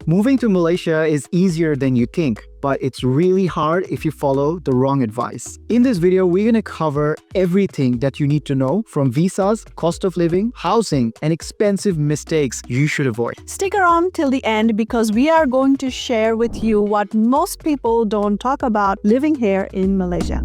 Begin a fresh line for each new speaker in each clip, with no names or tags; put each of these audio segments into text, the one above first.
Moving to Malaysia is easier than you think, but it's really hard if you follow the wrong advice. In this video, we're going to cover everything that you need to know, from visas, cost of living, housing, and expensive mistakes you should avoid.
Stick around till the end because we are going to share with you what most people don't talk about living here in Malaysia.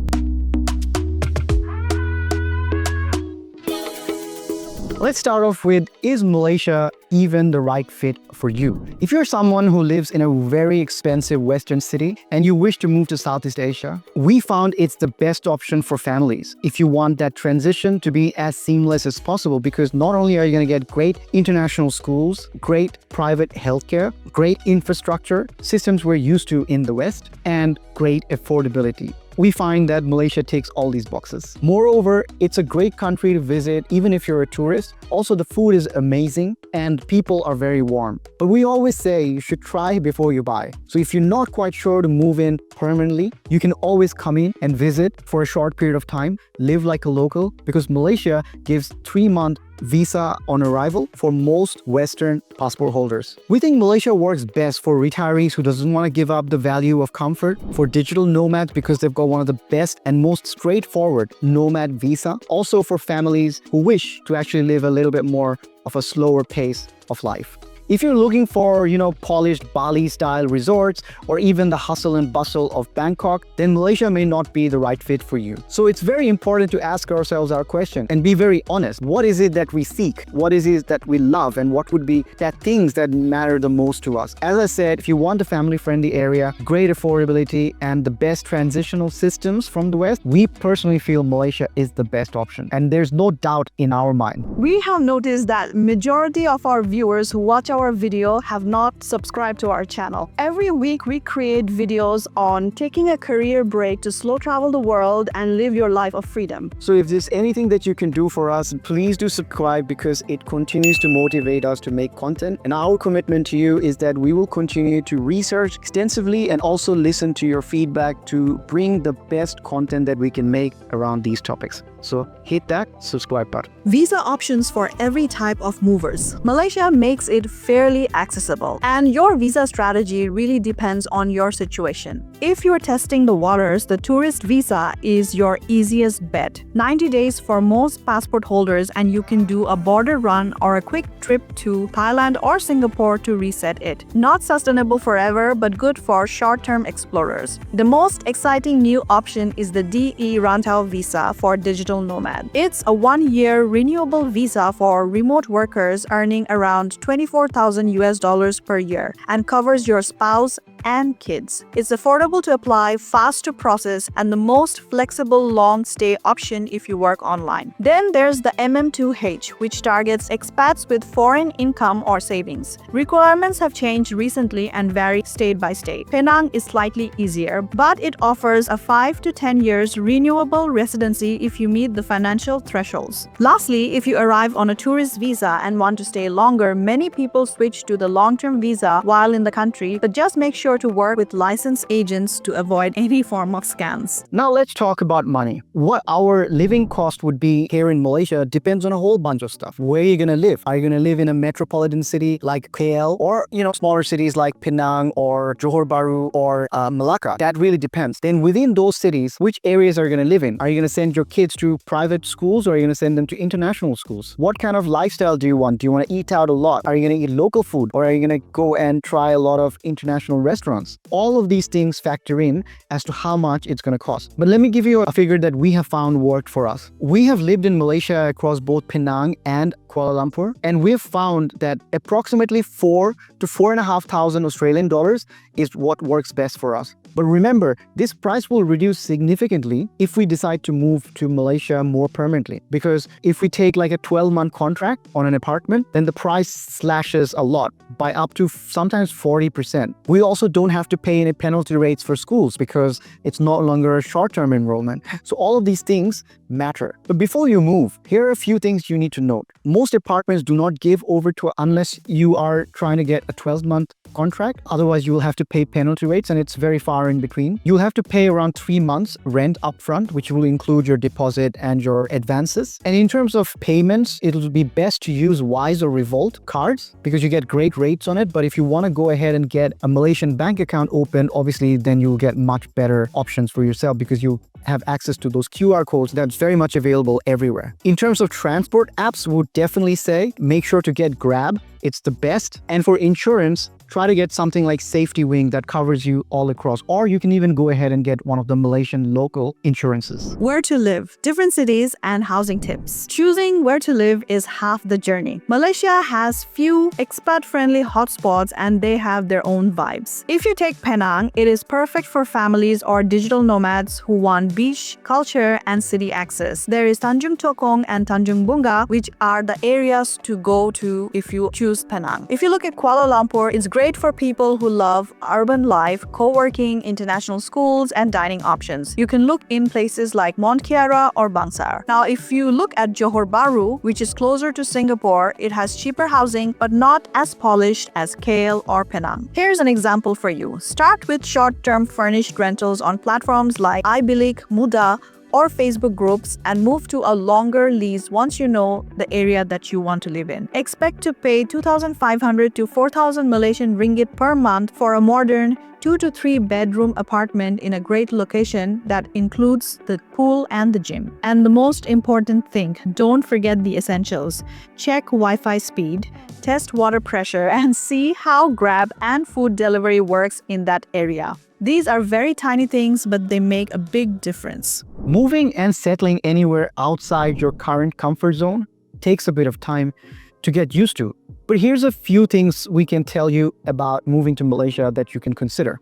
Let's start off with, is Malaysia even the right fit for you? If you're someone who lives in a very expensive Western city and you wish to move to Southeast Asia, we found it's the best option for families if you want that transition to be as seamless as possible, because not only are you going to get great international schools, great private healthcare, great infrastructure, systems we're used to in the West, and great affordability. We find that Malaysia ticks all these boxes. Moreover, it's a great country to visit even if you're a tourist. Also, the food is amazing and people are very warm. But we always say you should try before you buy. So if you're not quite sure to move in permanently, you can always come in and visit for a short period of time, live like a local, because Malaysia gives 3-month visa on arrival for most Western passport holders. We think Malaysia works best for retirees who doesn't want to give up the value of comfort, for digital nomads because they've got one of the best and most straightforward nomad visa, also for families who wish to actually live a little bit more of a slower pace of life. If you're looking for, polished Bali-style resorts or even the hustle and bustle of Bangkok, then Malaysia may not be the right fit for you. So it's very important to ask ourselves our question and be very honest. What is it that we seek? What is it that we love? And what would be that things that matter the most to us? As I said, if you want a family-friendly area, great affordability, and the best transitional systems from the West, we personally feel Malaysia is the best option. And there's no doubt in our mind.
We have noticed that majority of our viewers who watch our video have not subscribed to our channel. Every week we create videos on taking a career break to slow travel the world and live your life of freedom.
So if there's anything that you can do for us, please do subscribe, because it continues to motivate us to make content. And our commitment to you is that we will continue to research extensively and also listen to your feedback to bring the best content that we can make around these topics. So hit that subscribe button.
Visa options for every type of movers. Malaysia makes it fairly accessible, and your visa strategy really depends on your situation. If you're testing the waters, the tourist visa is your easiest bet. 90 days for most passport holders, and you can do a border run or a quick trip to Thailand or Singapore to reset it. Not sustainable forever, but good for short-term explorers. The most exciting new option is the DE Rantau visa for digital nomad. It's a 1-year renewable visa for remote workers earning around $24,000 per year and covers your spouse and kids. It's affordable to apply, fast to process, and the most flexible long stay option if you work online. Then there's the MM2H, which targets expats with foreign income or savings. Requirements have changed recently and vary state by state. Penang is slightly easier, but it offers a 5 to 10 years renewable residency if you meet the financial thresholds. Lastly, if you arrive on a tourist visa and want to stay longer, many people switch to the long-term visa while in the country, but just make sure to work with licensed agents to avoid any form of scams.
Now let's talk about money. What our living cost would be here in Malaysia depends on a whole bunch of stuff. Where are you going to live? Are you going to live in a metropolitan city like KL, or smaller cities like Penang or Johor Bahru or Malacca? That really depends. Then within those cities, which areas are you going to live in? Are you going to send your kids to private schools, or are you going to send them to international schools? What kind of lifestyle do you want? Do you want to eat out a lot? Are you going to eat local food, or are you going to go and try a lot of international restaurants? All of these things factor in as to how much it's going to cost. But let me give you a figure that we have found worked for us. We have lived in Malaysia across both Penang and Kuala Lumpur, and we've found that approximately 4 to 4,500 Australian dollars is what works best for us. But remember, this price will reduce significantly if we decide to move to Malaysia more permanently. Because if we take like a 12-month contract on an apartment, then the price slashes a lot by up to sometimes 40%. We also don't have to pay any penalty rates for schools because it's no longer a short-term enrollment. So all of these things matter. But before you move, here are a few things you need to note. Most apartments do not give over to unless you are trying to get a 12-month contract. Otherwise, you will have to pay penalty rates, and it's very far in between. You'll have to pay around 3 months rent upfront, which will include your deposit and your advances. And in terms of payments, it'll be best to use Wise or Revolt cards because you get great rates on it. But if you want to go ahead and get a Malaysian bank account open, obviously then you'll get much better options for yourself because you have access to those QR codes that's very much available everywhere. In terms of transport, apps would definitely say make sure to get Grab. It's the best. And for insurance, try to get something like Safety Wing that covers you all across, or you can even go ahead and get one of the Malaysian local insurances.
Where to live, different cities, and housing tips. Choosing where to live is half the journey. Malaysia has few expat-friendly hotspots and they have their own vibes. If you take Penang, it is perfect for families or digital nomads who want beach, culture, and city access. There is Tanjung Tokong and Tanjung Bunga, which are the areas to go to if you choose Penang. If you look at Kuala Lumpur, it's great for people who love urban life, co-working, international schools, and dining options. You can look in places like Mont Kiara or Bangsar. Now, if you look at Johor Bahru, which is closer to Singapore, it has cheaper housing but not as polished as KL or Penang. Here's an example for you. Start with short-term furnished rentals on platforms like iBilik, Muda, or Facebook groups and move to a longer lease once you know the area that you want to live in. Expect to pay 2,500 to 4,000 Malaysian ringgit per month for a modern 2 to 3 bedroom apartment in a great location that includes the pool and the gym. And the most important thing, don't forget the essentials. Check Wi-Fi speed, test water pressure, and see how Grab and food delivery works in that area. These are very tiny things, but they make a big difference.
Moving and settling anywhere outside your current comfort zone takes a bit of time to get used to. But here's a few things we can tell you about moving to Malaysia that you can consider.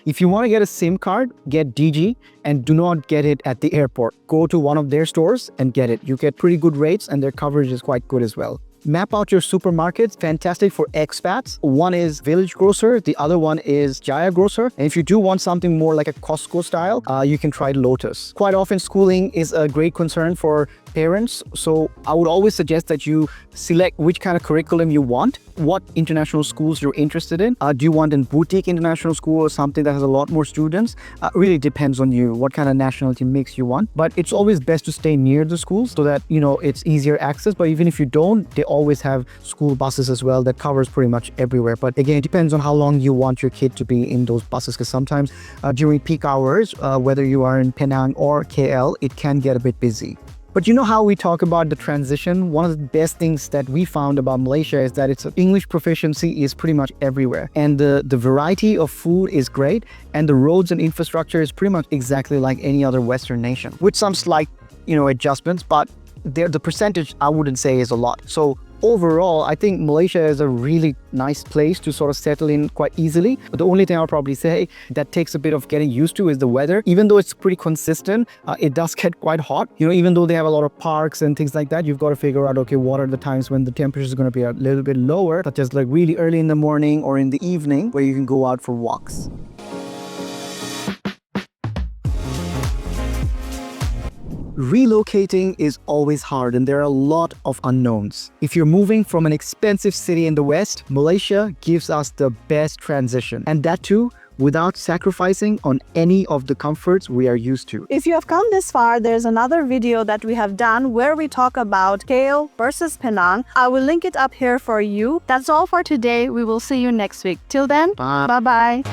If you want to get a SIM card, get DG and do not get it at the airport. Go to one of their stores and get it. You get pretty good rates and their coverage is quite good as well. Map out your supermarkets, fantastic for expats. One is Village Grocer, the other one is Jaya Grocer. And if you do want something more like a Costco style, you can try Lotus. Quite often schooling is a great concern for parents, so I would always suggest that you select which kind of curriculum you want, what international schools you're interested in. Do you want a boutique international school or something that has a lot more students? Really depends on you, what kind of nationality mix you want. But it's always best to stay near the schools so that, you know, it's easier access. But even if you don't, they always have school buses as well that covers pretty much everywhere. But again, it depends on how long you want your kid to be in those buses, because sometimes during peak hours, whether you are in Penang or KL, it can get a bit busy. But you know how we talk about the transition? One of the best things that we found about Malaysia is that its English proficiency is pretty much everywhere. And the variety of food is great. And the roads and infrastructure is pretty much exactly like any other Western nation, with some slight, adjustments, but the percentage I wouldn't say is a lot. So overall, I think Malaysia is a really nice place to sort of settle in quite easily. But the only thing I'll probably say that takes a bit of getting used to is the weather. Even though it's pretty consistent, it does get quite hot. Even though they have a lot of parks and things like that, you've got to figure out, okay, what are the times when the temperature is going to be a little bit lower, such as like really early in the morning or in the evening where you can go out for walks. Relocating is always hard and there are a lot of unknowns. If you're moving from an expensive city in the West, Malaysia gives us the best transition. And that too, without sacrificing on any of the comforts we are used to.
If you have come this far, there's another video that we have done where we talk about KL versus Penang. I will link it up here for you. That's all for today. We will see you next week. Till then, bye-bye.